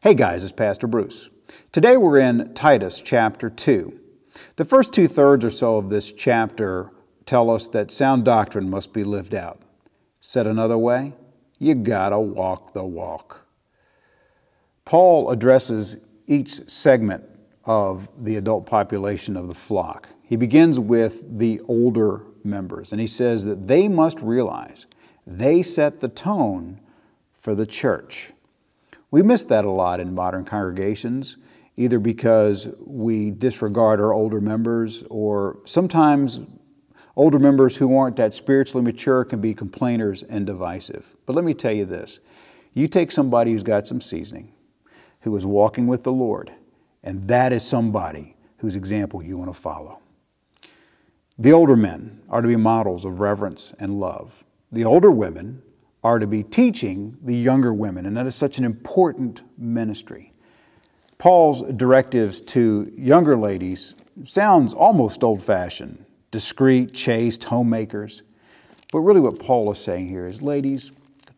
Hey guys, it's Pastor Bruce. Today we're in Titus chapter 2. The first 2/3 or so of this chapter tell us that sound doctrine must be lived out. Said another way, you gotta walk the walk. Paul addresses each segment of the adult population of the flock. He begins with the older members, and he says that they must realize they set the tone for the church. We miss that a lot in modern congregations, either because we disregard our older members, or sometimes older members who aren't that spiritually mature can be complainers and divisive. But let me tell you this, you take somebody who's got some seasoning, who is walking with the Lord, and that is somebody whose example you want to follow. The older men are to be models of reverence and love. The older women are to be teaching the younger women, and that is such an important ministry. Paul's directives to younger ladies sounds almost old-fashioned, discreet, chaste, homemakers. But really what Paul is saying here is, ladies,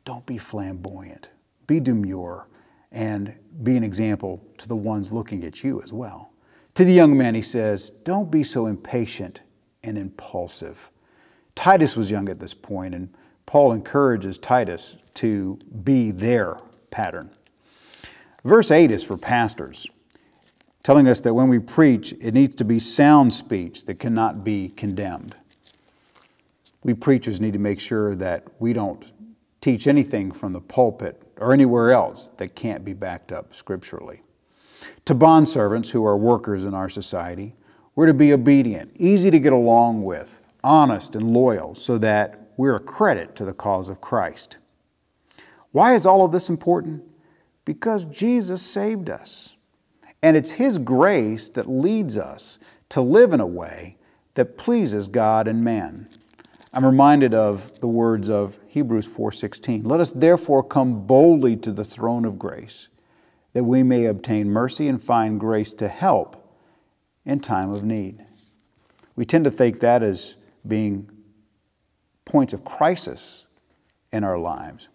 don't be flamboyant, be demure, and be an example to the ones looking at you as well. To the young man, he says, don't be so impatient and impulsive. Titus was young at this point, and Paul encourages Titus to be their pattern. Verse 8 is for pastors, telling us that when we preach, it needs to be sound speech that cannot be condemned. We preachers need to make sure that we don't teach anything from the pulpit or anywhere else that can't be backed up scripturally. To bondservants who are workers in our society, we're to be obedient, easy to get along with, honest and loyal, so that we're a credit to the cause of Christ. Why is all of this important? Because Jesus saved us. And it's His grace that leads us to live in a way that pleases God and man. I'm reminded of the words of Hebrews 4:16. Let us therefore come boldly to the throne of grace, that we may obtain mercy and find grace to help in time of need. We tend to think that as being points of crisis in our lives.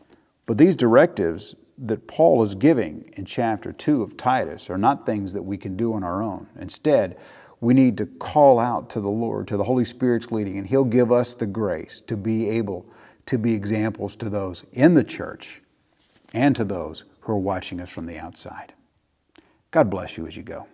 But these directives that Paul is giving in chapter 2 of Titus are not things that we can do on our own. Instead, we need to call out to the Lord, to the Holy Spirit's leading, and He'll give us the grace to be able to be examples to those in the church and to those who are watching us from the outside. God bless you as you go.